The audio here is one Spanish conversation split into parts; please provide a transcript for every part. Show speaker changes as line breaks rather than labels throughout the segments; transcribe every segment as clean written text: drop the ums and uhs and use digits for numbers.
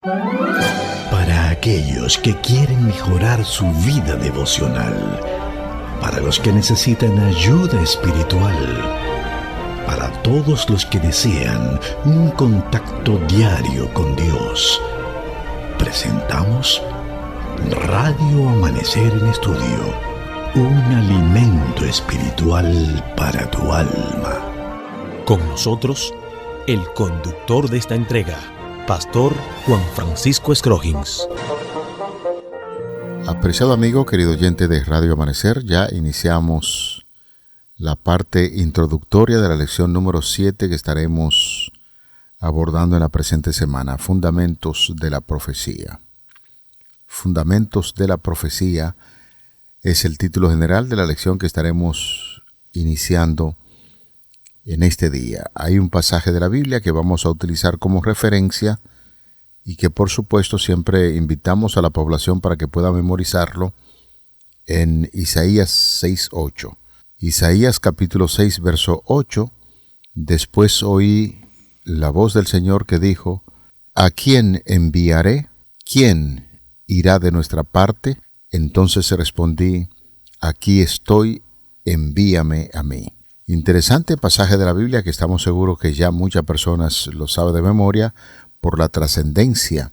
Para aquellos que quieren mejorar su vida devocional, para los que necesitan ayuda espiritual, para todos los que desean un contacto diario con Dios, presentamos Radio Amanecer en Estudio, un alimento espiritual para tu alma.
Con nosotros, el conductor de esta entrega, Pastor Juan Francisco Scroggins.
Apreciado amigo, querido oyente de Radio Amanecer, ya iniciamos la parte introductoria de la lección número 7 que estaremos abordando en la presente semana, Fundamentos de la Profecía. Fundamentos de la Profecía es el título general de la lección que estaremos iniciando en este día. Hay un pasaje de la Biblia que vamos a utilizar como referencia y que por supuesto siempre invitamos a la población para que pueda memorizarlo en Isaías 6:8. Isaías capítulo 6, verso 8, después oí la voz del Señor que dijo, ¿a quién enviaré? ¿Quién irá de nuestra parte? Entonces respondí, aquí estoy, envíame a mí. Interesante pasaje de la Biblia que estamos seguros que ya muchas personas lo saben de memoria por la trascendencia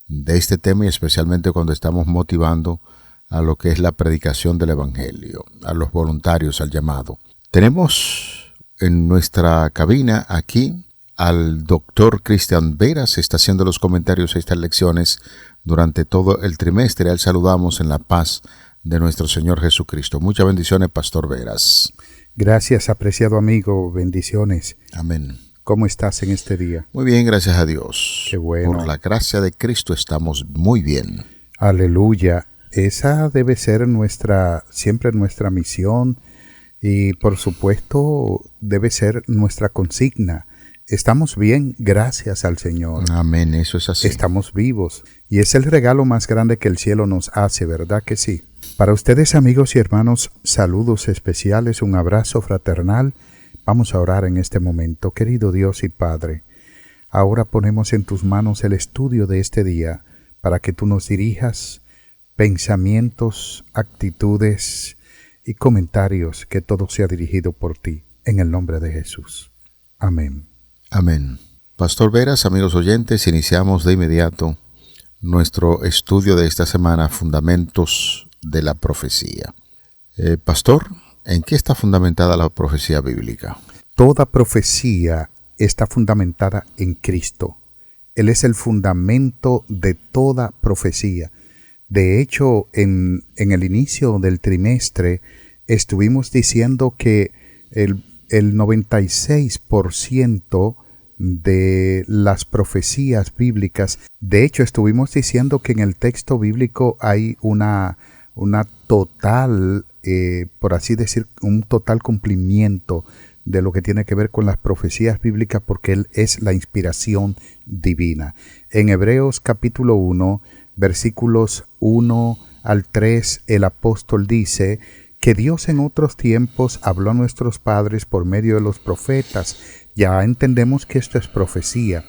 de este tema y especialmente cuando estamos motivando a lo que es la predicación del Evangelio, a los voluntarios, al llamado. Tenemos en nuestra cabina aquí al doctor Cristian Veras, está haciendo los comentarios a estas lecciones durante todo el trimestre. A él saludamos en la paz de nuestro Señor Jesucristo. Muchas bendiciones, Pastor Veras.
Gracias, apreciado amigo, bendiciones.
Amén.
¿Cómo estás en este día?
Muy bien, gracias a Dios.
Qué bueno.
Por la gracia de Cristo estamos muy bien.
Aleluya. Esa debe ser siempre nuestra misión y por supuesto debe ser nuestra consigna. Estamos bien, gracias al Señor.
Amén, eso es así.
Estamos vivos y es el regalo más grande que el cielo nos hace, ¿verdad que sí? Para ustedes, amigos y hermanos, saludos especiales, un abrazo fraternal. Vamos a orar en este momento. Querido Dios y Padre, ahora ponemos en tus manos el estudio de este día para que tú nos dirijas pensamientos, actitudes y comentarios, que todo sea dirigido por ti, en el nombre de Jesús. Amén.
Amén. Pastor Veras, amigos oyentes, iniciamos de inmediato nuestro estudio de esta semana, Fundamentos de la Profecía. Pastor, ¿en qué está fundamentada la profecía bíblica?
Toda profecía está fundamentada en Cristo. Él es el fundamento de toda profecía. De hecho, en el inicio del trimestre estuvimos diciendo que el 96% de las profecías bíblicas, de hecho estuvimos diciendo que en el texto bíblico hay una total, por así decir, un total cumplimiento de lo que tiene que ver con las profecías bíblicas, porque Él es la inspiración divina. En Hebreos capítulo 1, versículos 1 al 3, el apóstol dice que Dios en otros tiempos habló a nuestros padres por medio de los profetas. Ya entendemos que esto es profecía.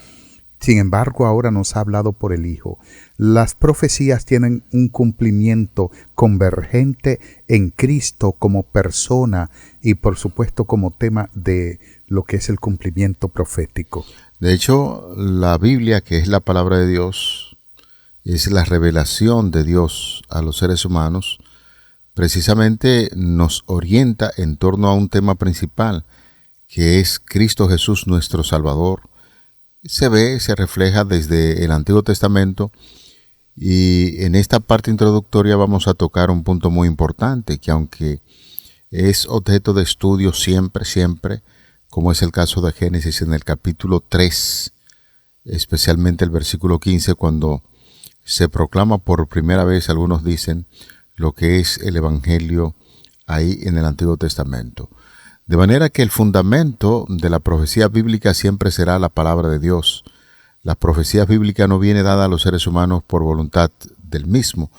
Sin embargo, ahora nos ha hablado por el Hijo. Las profecías tienen un cumplimiento convergente en Cristo como persona y por supuesto como tema de lo que es el cumplimiento profético.
De hecho, la Biblia, que es la palabra de Dios, es la revelación de Dios a los seres humanos, precisamente nos orienta en torno a un tema principal, que es Cristo Jesús nuestro Salvador. Se refleja desde el Antiguo Testamento, y en esta parte introductoria vamos a tocar un punto muy importante, que aunque es objeto de estudio siempre, como es el caso de Génesis en el capítulo 3, especialmente el versículo 15, cuando se proclama por primera vez, algunos dicen, lo que es el Evangelio ahí en el Antiguo Testamento. De manera que el fundamento de la profecía bíblica siempre será la palabra de Dios. La profecía bíblica no viene dada a los seres humanos por voluntad del mismo,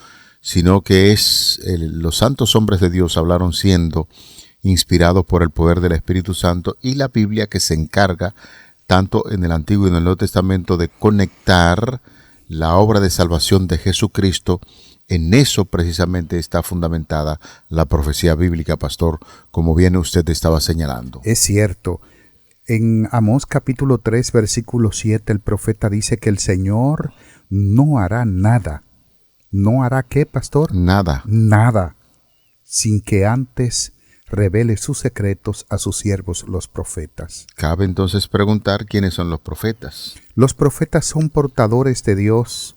sino que los santos hombres de Dios hablaron siendo inspirados por el poder del Espíritu Santo, y la Biblia que se encarga, tanto en el Antiguo y en el Nuevo Testamento, de conectar la obra de salvación de Jesucristo. En eso precisamente está fundamentada la profecía bíblica, pastor, como bien usted estaba señalando.
Es cierto. En Amós capítulo 3, versículo 7, el profeta dice que el Señor no hará nada. ¿No hará qué, pastor?
Nada.
Nada, sin que antes revele sus secretos a sus siervos los profetas.
Cabe entonces preguntar quiénes son los profetas. Los
profetas son portadores de Dios,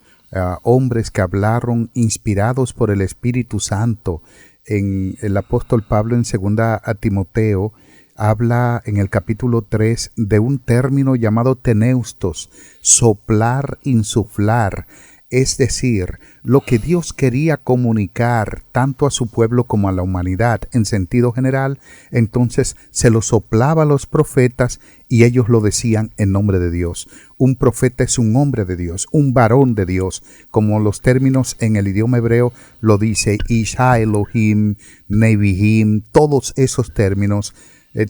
hombres que hablaron inspirados por el Espíritu Santo. En el apóstol Pablo en 2 a Timoteo habla en el capítulo 3 de un término llamado teneustos, soplar, insuflar. Es decir, lo que Dios quería comunicar tanto a su pueblo como a la humanidad en sentido general, entonces se lo soplaba a los profetas y ellos lo decían en nombre de Dios. Un profeta es un hombre de Dios, un varón de Dios, como los términos en el idioma hebreo lo dice, Isha Elohim, Nevihim, todos esos términos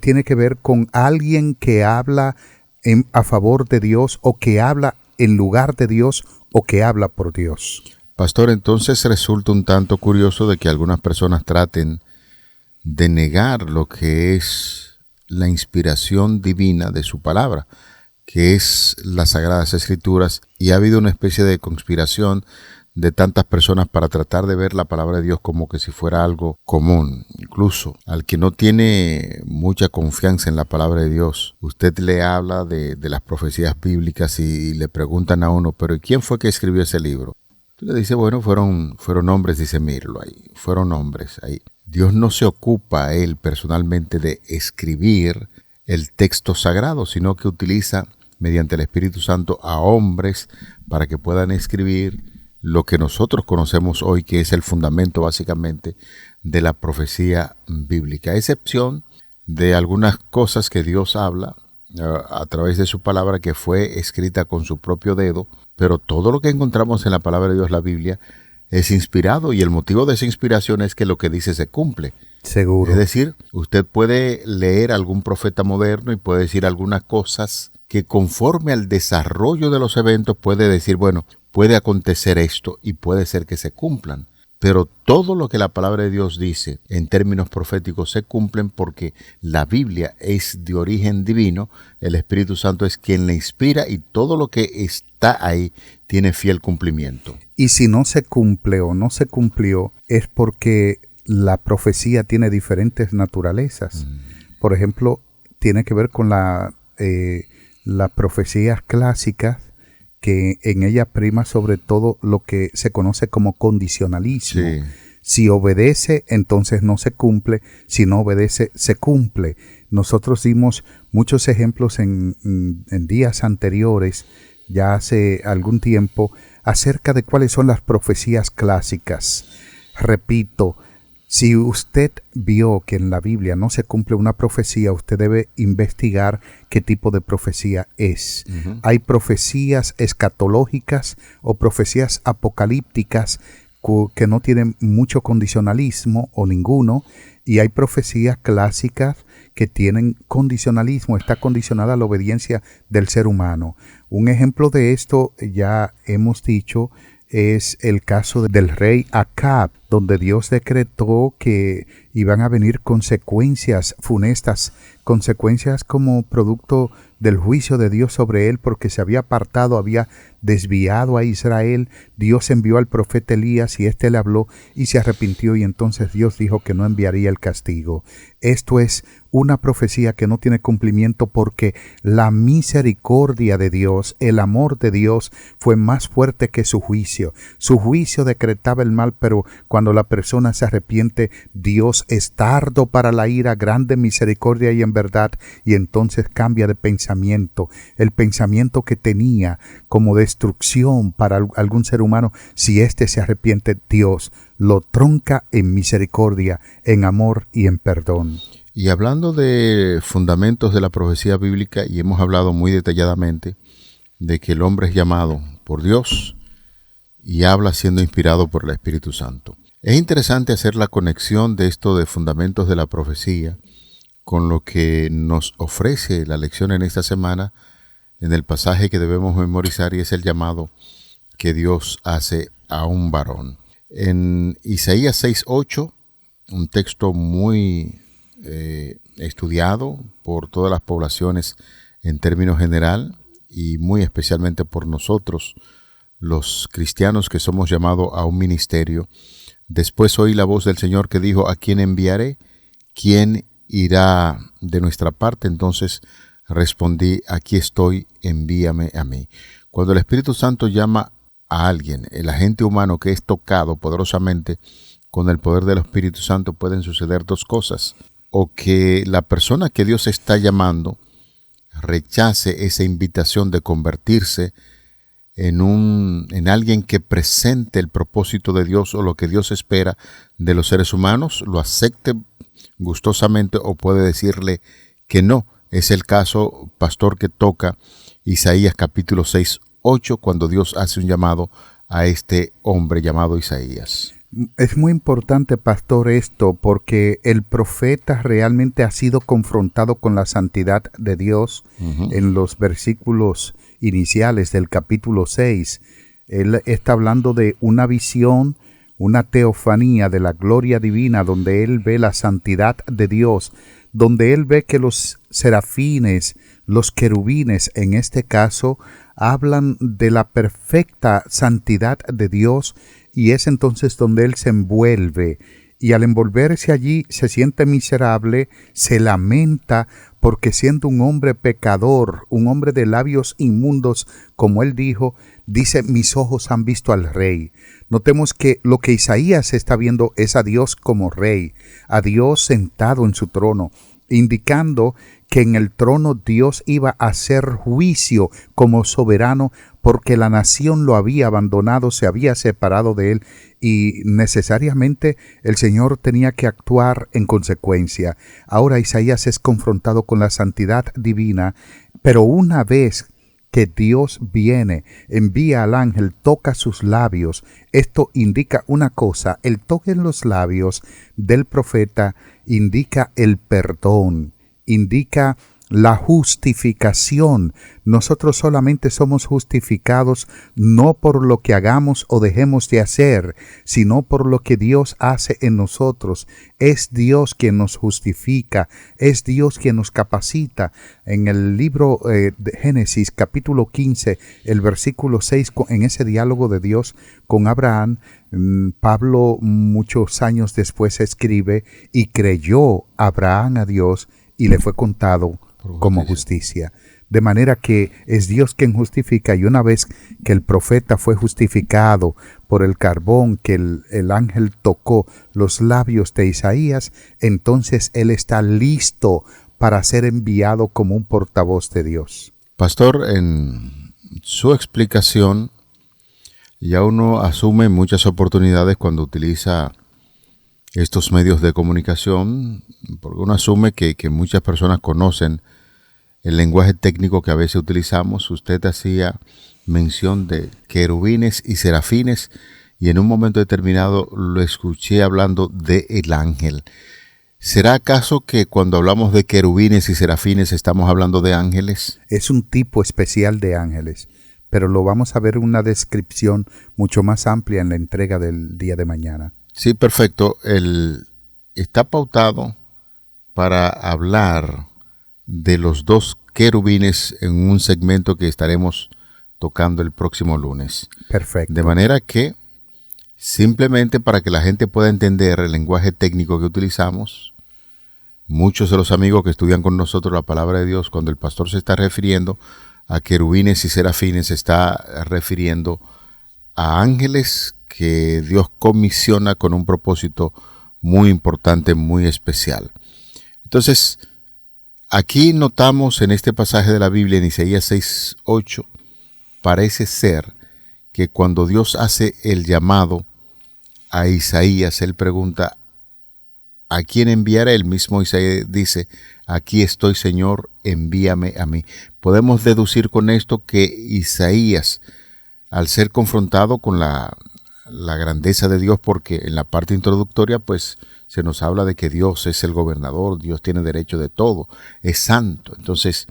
tiene que ver con alguien que habla a favor de Dios o que habla en lugar de Dios o que habla por Dios.
Pastor, entonces resulta un tanto curioso de que algunas personas traten de negar lo que es la inspiración divina de su palabra, que es las Sagradas Escrituras, y ha habido una especie de conspiración de tantas personas para tratar de ver la palabra de Dios como que si fuera algo común. Incluso al que no tiene mucha confianza en la palabra de Dios, usted le habla de las profecías bíblicas y le preguntan a uno, pero ¿y quién fue que escribió ese libro? Tú le dices, bueno, fueron hombres, dice, míralo ahí, fueron hombres ahí. Dios no se ocupa él personalmente de escribir el texto sagrado, sino que utiliza mediante el Espíritu Santo a hombres para que puedan escribir lo que nosotros conocemos hoy, que es el fundamento básicamente de la profecía bíblica, a excepción de algunas cosas que Dios habla a través de su palabra, que fue escrita con su propio dedo, pero todo lo que encontramos en la palabra de Dios, la Biblia, es inspirado, y el motivo de esa inspiración es que lo que dice se cumple.
Seguro.
Es decir, usted puede leer algún profeta moderno y puede decir algunas cosas que conforme al desarrollo de los eventos puede decir, bueno, puede acontecer esto y puede ser que se cumplan. Pero todo lo que la palabra de Dios dice en términos proféticos se cumplen porque la Biblia es de origen divino, el Espíritu Santo es quien la inspira y todo lo que está ahí tiene fiel cumplimiento.
Y si no se cumple o no se cumplió es porque la profecía tiene diferentes naturalezas. Por ejemplo, tiene que ver con las profecías clásicas, que en ella prima sobre todo lo que se conoce como condicionalismo. Sí. Si obedece, entonces no se cumple. Si no obedece, se cumple. Nosotros dimos muchos ejemplos en días anteriores, ya hace algún tiempo, acerca de cuáles son las profecías clásicas. Repito, si usted vio que en la Biblia no se cumple una profecía, usted debe investigar qué tipo de profecía es. Hay profecías escatológicas o profecías apocalípticas que no tienen mucho condicionalismo o ninguno, y hay profecías clásicas que tienen condicionalismo, está condicionada a la obediencia del ser humano. Un ejemplo de esto, ya hemos dicho, es el caso del rey Acab, donde Dios decretó que iban a venir consecuencias funestas, consecuencias como producto del juicio de Dios sobre él, porque se había apartado, había desviado a Israel. Dios envió al profeta Elías y éste le habló y se arrepintió, y entonces Dios dijo que no enviaría el castigo. Esto es una profecía que no tiene cumplimiento porque la misericordia de Dios, el amor de Dios fue más fuerte que su juicio. Su juicio decretaba el mal, pero cuando la persona se arrepiente, Dios es tardo para la ira, grande en misericordia y en verdad, y entonces cambia de pensamiento. El pensamiento que tenía como destrucción para algún ser humano, si éste se arrepiente, Dios lo trunca en misericordia, en amor y en perdón.
Y hablando de fundamentos de la profecía bíblica, y hemos hablado muy detalladamente de que el hombre es llamado por Dios y habla siendo inspirado por el Espíritu Santo. Es interesante hacer la conexión de esto de fundamentos de la profecía con lo que nos ofrece la lección en esta semana en el pasaje que debemos memorizar, y es el llamado que Dios hace a un varón. En Isaías 6:8, un texto muy estudiado por todas las poblaciones en términos general y muy especialmente por nosotros, los cristianos que somos llamados a un ministerio. Después oí la voz del Señor que dijo: ¿a quién enviaré? ¿Quién irá de nuestra parte? Entonces respondí: aquí estoy, envíame a mí. Cuando el Espíritu Santo llama a alguien, el agente humano que es tocado poderosamente con el poder del Espíritu Santo, pueden suceder dos cosas: o que la persona que Dios está llamando rechace esa invitación de convertirse en alguien que presente el propósito de Dios o lo que Dios espera de los seres humanos, lo acepte gustosamente, o puede decirle que no. Es el caso, pastor, que toca Isaías capítulo 6:8, cuando Dios hace un llamado a este hombre llamado Isaías.
Es muy importante, pastor, esto, porque el profeta realmente ha sido confrontado con la santidad de Dios. En los versículos iniciales del capítulo 6. Él está hablando de una visión, una teofanía de la gloria divina, donde él ve la santidad de Dios, donde él ve que los serafines, los querubines en este caso, hablan de la perfecta santidad de Dios, y es entonces donde él se envuelve, y al envolverse allí se siente miserable, se lamenta, porque siendo un hombre pecador, un hombre de labios inmundos, como él dijo, dice: mis ojos han visto al Rey. Notemos que lo que Isaías está viendo es a Dios como Rey, a Dios sentado en su trono, indicando que en el trono Dios iba a hacer juicio como soberano, porque la nación lo había abandonado, se había separado de él, y necesariamente el Señor tenía que actuar en consecuencia. Ahora Isaías es confrontado con la santidad divina, pero una vez que Dios viene, envía al ángel, toca sus labios. Esto indica una cosa: el toque en los labios del profeta indica el perdón, indica la justificación. Nosotros solamente somos justificados no por lo que hagamos o dejemos de hacer, sino por lo que Dios hace en nosotros. Es Dios quien nos justifica, es Dios quien nos capacita. En el libro de Génesis capítulo 15, el versículo 6, en ese diálogo de Dios con Abraham, Pablo muchos años después escribe: y creyó Abraham a Dios y le fue contado como justicia. De manera que es Dios quien justifica, y una vez que el profeta fue justificado por el carbón que el ángel tocó los labios de Isaías, entonces él está listo para ser enviado como un portavoz de Dios.
Pastor, en su explicación ya uno asume muchas oportunidades cuando utiliza estos medios de comunicación, porque uno asume que muchas personas conocen el lenguaje técnico que a veces utilizamos. Usted hacía mención de querubines y serafines, y en un momento determinado lo escuché hablando de el ángel. ¿Será acaso que cuando hablamos de querubines y serafines estamos hablando de ángeles?
Es un tipo especial de ángeles, pero lo vamos a ver en una descripción mucho más amplia en la entrega del día de mañana.
Sí, perfecto. Está pautado para hablar de los dos querubines en un segmento que estaremos tocando el próximo lunes.
Perfecto.
De manera que, simplemente para que la gente pueda entender el lenguaje técnico que utilizamos, muchos de los amigos que estudian con nosotros la palabra de Dios, cuando el pastor se está refiriendo a querubines y serafines, se está refiriendo a ángeles que Dios comisiona con un propósito muy importante, muy especial. Entonces, aquí notamos en este pasaje de la Biblia, en Isaías 6:8, parece ser que cuando Dios hace el llamado a Isaías, él pregunta: ¿a quién enviaré? El mismo Isaías dice: aquí estoy, Señor, envíame a mí. Podemos deducir con esto que Isaías, al ser confrontado con la grandeza de Dios, porque en la parte introductoria pues se nos habla de que Dios es el gobernador, Dios tiene derecho de todo, es santo. Entonces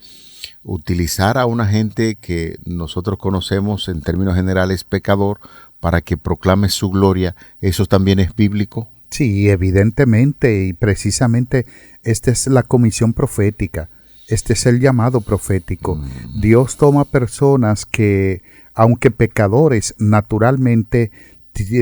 utilizar a una gente que nosotros conocemos en términos generales pecador para que proclame su gloria, ¿eso también es bíblico?
Sí, evidentemente, y precisamente esta es la comisión profética, este es el llamado profético. Dios toma personas que, aunque pecadores, naturalmente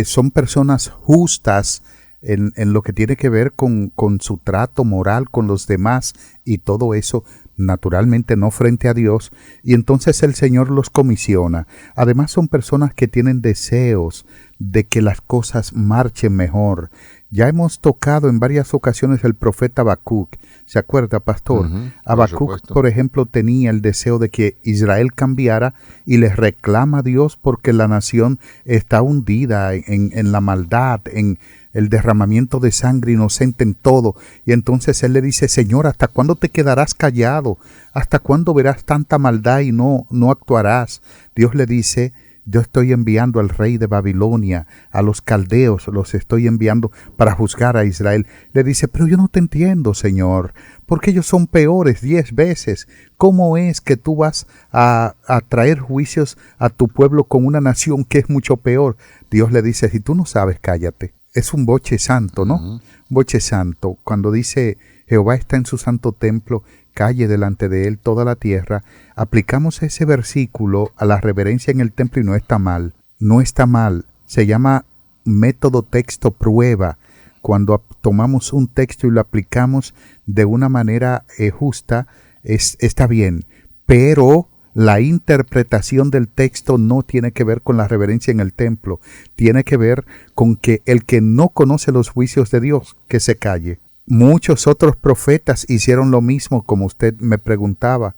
son personas justas en lo que tiene que ver con su trato moral con los demás y todo eso, naturalmente no frente a Dios, y entonces el Señor los comisiona. Además son personas que tienen deseos de que las cosas marchen mejor. Ya hemos tocado en varias ocasiones el profeta Habacuc. ¿Se acuerda, pastor? Habacuc, por ejemplo, tenía el deseo de que Israel cambiara y les reclama a Dios porque la nación está hundida en la maldad, en el derramamiento de sangre inocente, en todo. Y entonces él le dice: Señor, ¿hasta cuándo te quedarás callado? ¿Hasta cuándo verás tanta maldad y no actuarás? Dios le dice: yo estoy enviando al rey de Babilonia, a los caldeos, los estoy enviando para juzgar a Israel. Le dice: pero yo no te entiendo, Señor, porque ellos son peores 10 veces. ¿Cómo es que tú vas a traer juicios a tu pueblo con una nación que es mucho peor? Dios le dice: si tú no sabes, cállate. Es un boche santo, ¿no? Boche santo. Cuando dice: Jehová está en su santo templo, calle delante de él toda la tierra, aplicamos ese versículo a la reverencia en el templo y no está mal. No está mal. Se llama método texto prueba. Cuando tomamos un texto y lo aplicamos de una manera justa, está bien. Pero la interpretación del texto no tiene que ver con la reverencia en el templo. Tiene que ver con que el que no conoce los juicios de Dios, que se calle. Muchos otros profetas hicieron lo mismo, como usted me preguntaba.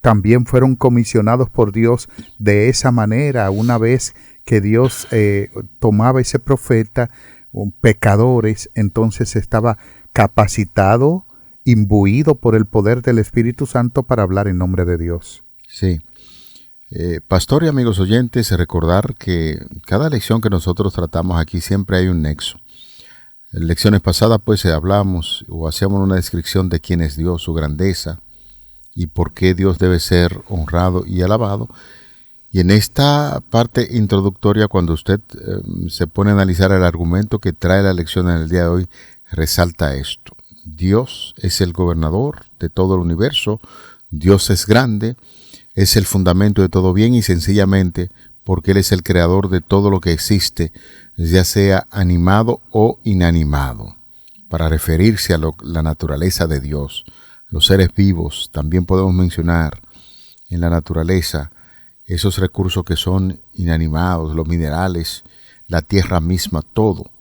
También fueron comisionados por Dios de esa manera. Una vez que Dios tomaba ese profeta, pecadores, entonces estaba capacitado, imbuido por el poder del Espíritu Santo para hablar en nombre de Dios.
Sí. Pastor y amigos oyentes, recordar que cada lección que nosotros tratamos aquí siempre hay un nexo. En lecciones pasadas pues hablamos o hacíamos una descripción de quién es Dios, su grandeza y por qué Dios debe ser honrado y alabado. Y en esta parte introductoria, cuando usted se pone a analizar el argumento que trae la lección en el día de hoy, resalta esto: Dios es el gobernador de todo el universo, Dios es grande, es el fundamento de todo bien y sencillamente porque Él es el creador de todo lo que existe, ya sea animado o inanimado. Para referirse a la naturaleza de Dios, los seres vivos, también podemos mencionar en la naturaleza esos recursos que son inanimados, los minerales, la tierra misma, todo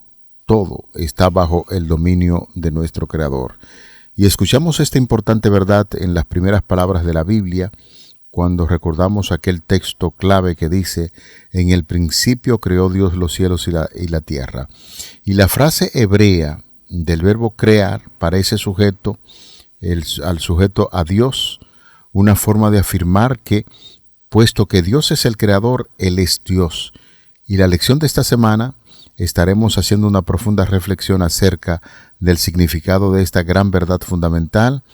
está bajo el dominio de nuestro Creador. Y escuchamos esta importante verdad en las primeras palabras de la Biblia, cuando recordamos aquel texto clave que dice: en el principio creó Dios los cielos y la tierra. Y la frase hebrea del verbo crear parece sujeto al sujeto a Dios, una forma de afirmar que, puesto que Dios es el creador, Él es Dios. Y la lección de esta semana estaremos haciendo una profunda reflexión acerca del significado de esta gran verdad fundamental,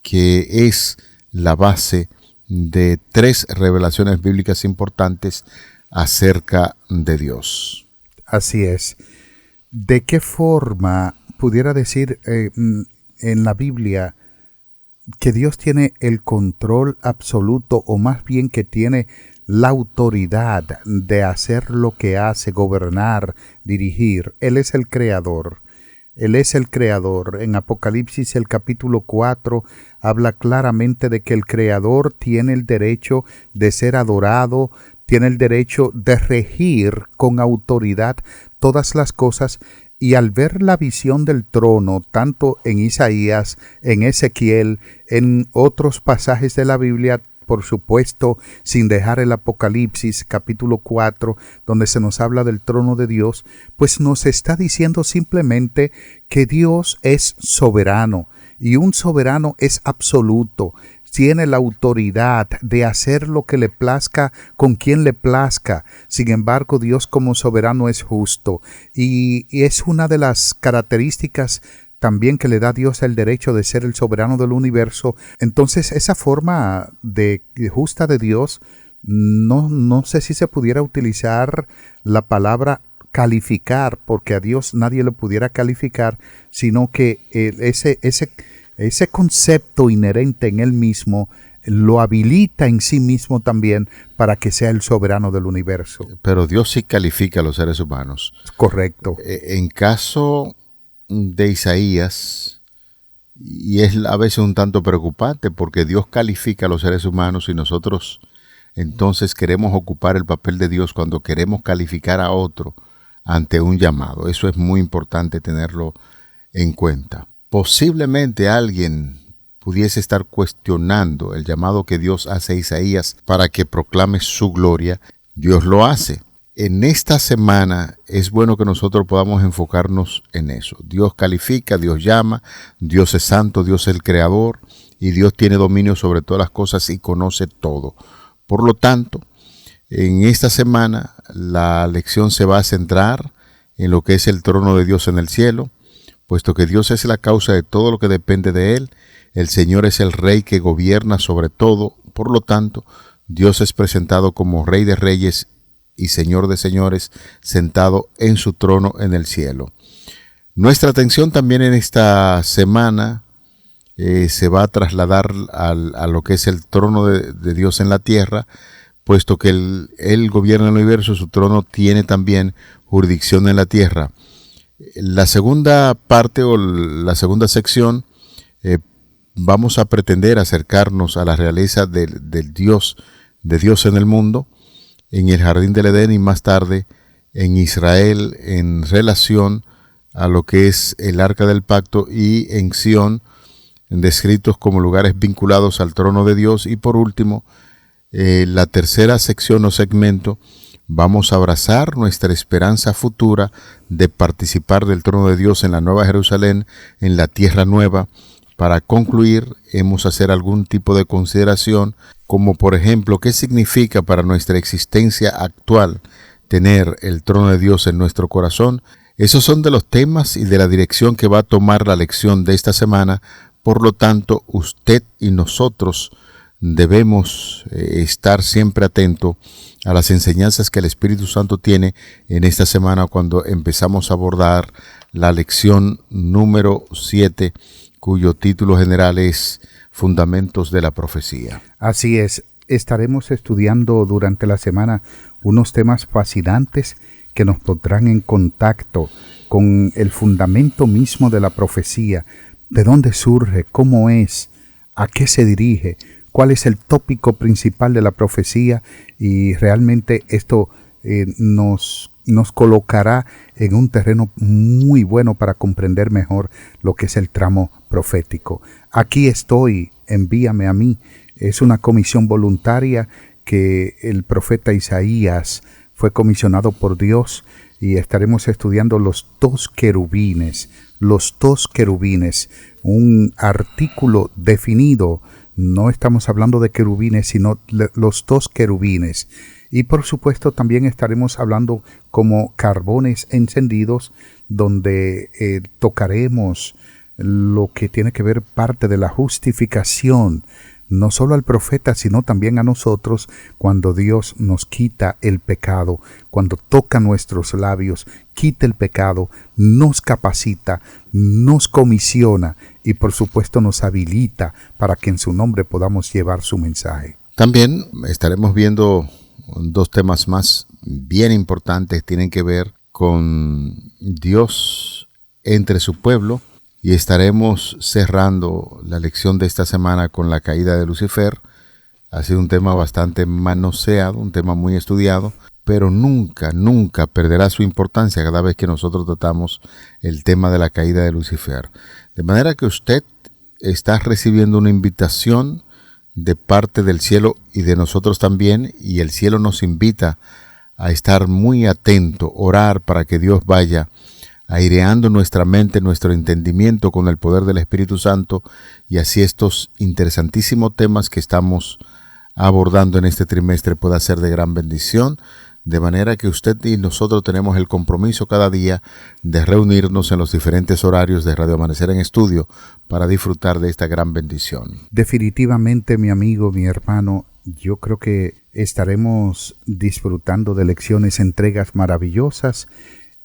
que es la base de 3 revelaciones bíblicas importantes acerca de Dios.
Así es. ¿De qué forma pudiera decir en la Biblia que Dios tiene el control absoluto, o más bien que tiene la autoridad de hacer lo que hace, gobernar, dirigir? Él es el creador. Él es el creador. En Apocalipsis el capítulo 4 habla claramente de que el creador tiene el derecho de ser adorado, tiene el derecho de regir con autoridad todas las cosas. Y al ver la visión del trono, tanto en Isaías, en Ezequiel, en otros pasajes de la Biblia, por supuesto, sin dejar el Apocalipsis capítulo 4, donde se nos habla del trono de Dios, pues nos está diciendo simplemente que Dios es soberano, y un soberano es absoluto. Tiene la autoridad de hacer lo que le plazca con quien le plazca. Sin embargo, Dios como soberano es justo, y es una de las características también que le da a Dios el derecho de ser el soberano del universo. Entonces, esa forma justa de Dios, no sé si se pudiera utilizar la palabra calificar, porque a Dios nadie lo pudiera calificar, sino que ese concepto inherente en él mismo lo habilita en sí mismo también para que sea el soberano del universo.
Pero Dios sí califica a los seres humanos.
Correcto.
En caso de Isaías, y es a veces un tanto preocupante porque Dios califica a los seres humanos y nosotros entonces queremos ocupar el papel de Dios cuando queremos calificar a otro ante un llamado. Eso es muy importante tenerlo en cuenta. Posiblemente alguien pudiese estar cuestionando el llamado que Dios hace a Isaías para que proclame su gloria. Dios lo hace. En esta semana es bueno que nosotros podamos enfocarnos en eso. Dios califica, Dios llama, Dios es santo, Dios es el creador y Dios tiene dominio sobre todas las cosas y conoce todo. Por lo tanto, en esta semana la lección se va a centrar en lo que es el trono de Dios en el cielo, puesto que Dios es la causa de todo lo que depende de Él. El Señor es el Rey que gobierna sobre todo. Por lo tanto, Dios es presentado como Rey de Reyes y Señor de Señores, sentado en su trono en el cielo. Nuestra atención también en esta semana se va a trasladar a lo que es el trono de Dios en la tierra, puesto que Él gobierna el universo, su trono tiene también jurisdicción en la tierra. La segunda parte o la segunda sección vamos a pretender acercarnos a la realeza de Dios en el mundo, en el jardín del Edén y más tarde en Israel en relación a lo que es el arca del pacto y en Sión, descritos como lugares vinculados al trono de Dios. Y por último, la tercera sección o segmento, vamos a abrazar nuestra esperanza futura de participar del trono de Dios en la Nueva Jerusalén, en la Tierra Nueva. Para concluir, hemos de hacer algún tipo de consideración, como por ejemplo, ¿qué significa para nuestra existencia actual tener el trono de Dios en nuestro corazón? Esos son de los temas y de la dirección que va a tomar la lección de esta semana. Por lo tanto, usted y nosotros debemos estar siempre atentos a las enseñanzas que el Espíritu Santo tiene en esta semana cuando empezamos a abordar la lección número 7, cuyo título general es Fundamentos de la Profecía.
Así es, estaremos estudiando durante la semana unos temas fascinantes que nos pondrán en contacto con el fundamento mismo de la profecía, de dónde surge, cómo es, a qué se dirige, cuál es el tópico principal de la profecía, y realmente esto nos colocará en un terreno muy bueno para comprender mejor lo que es el tramo profético. Aquí estoy, envíame a mí. Es una comisión voluntaria que el profeta Isaías fue comisionado por Dios, y estaremos estudiando los dos querubines, un artículo definido. No estamos hablando de querubines, sino los dos querubines. Y por supuesto también estaremos hablando como carbones encendidos, donde tocaremos lo que tiene que ver parte de la justificación, no solo al profeta, sino también a nosotros, cuando Dios nos quita el pecado, cuando toca nuestros labios, quita el pecado, nos capacita, nos comisiona y por supuesto nos habilita para que en su nombre podamos llevar su mensaje.
También estaremos viendo dos temas más bien importantes, tienen que ver con Dios entre su pueblo, y estaremos cerrando la lección de esta semana con la caída de Lucifer. Ha sido un tema bastante manoseado, un tema muy estudiado, pero nunca perderá su importancia cada vez que nosotros tratamos el tema de la caída de Lucifer. De manera que usted está recibiendo una invitación de parte del cielo y de nosotros también, y el cielo nos invita a estar muy atento, orar para que Dios vaya aireando nuestra mente, nuestro entendimiento con el poder del Espíritu Santo, y así estos interesantísimos temas que estamos abordando en este trimestre pueda ser de gran bendición. de manera que usted y nosotros tenemos el compromiso cada día de reunirnos en los diferentes horarios de Radio Amanecer en Estudio para disfrutar de esta gran bendición.
Definitivamente, mi amigo, mi hermano, yo creo que estaremos disfrutando de lecciones, entregas maravillosas.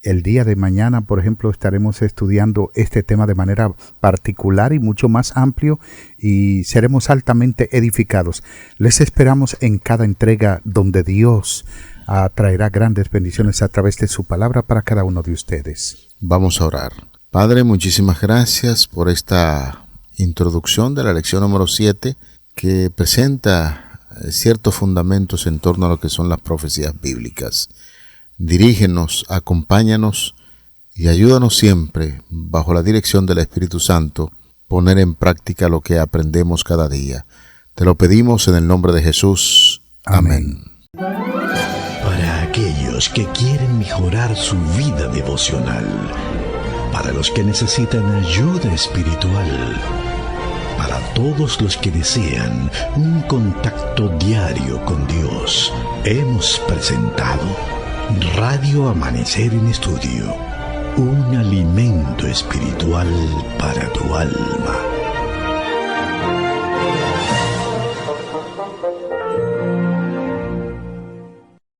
El día de mañana, por ejemplo, estaremos estudiando este tema de manera particular y mucho más amplio y seremos altamente edificados. Les esperamos en cada entrega donde Dios traerá grandes bendiciones a través de su palabra para cada uno de ustedes.
Vamos a orar. Padre, muchísimas gracias por esta introducción de la lección número 7 que presenta ciertos fundamentos en torno a lo que son las profecías bíblicas. Dirígenos, acompáñanos y ayúdanos siempre, bajo la dirección del Espíritu Santo, poner en práctica lo que aprendemos cada día. Te lo pedimos en el nombre de Jesús. Amén.
Para aquellos que quieren mejorar su vida devocional, para los que necesitan ayuda espiritual, para todos los que desean un contacto diario con Dios, hemos presentado Radio Amanecer en Estudio, un alimento espiritual para tu alma.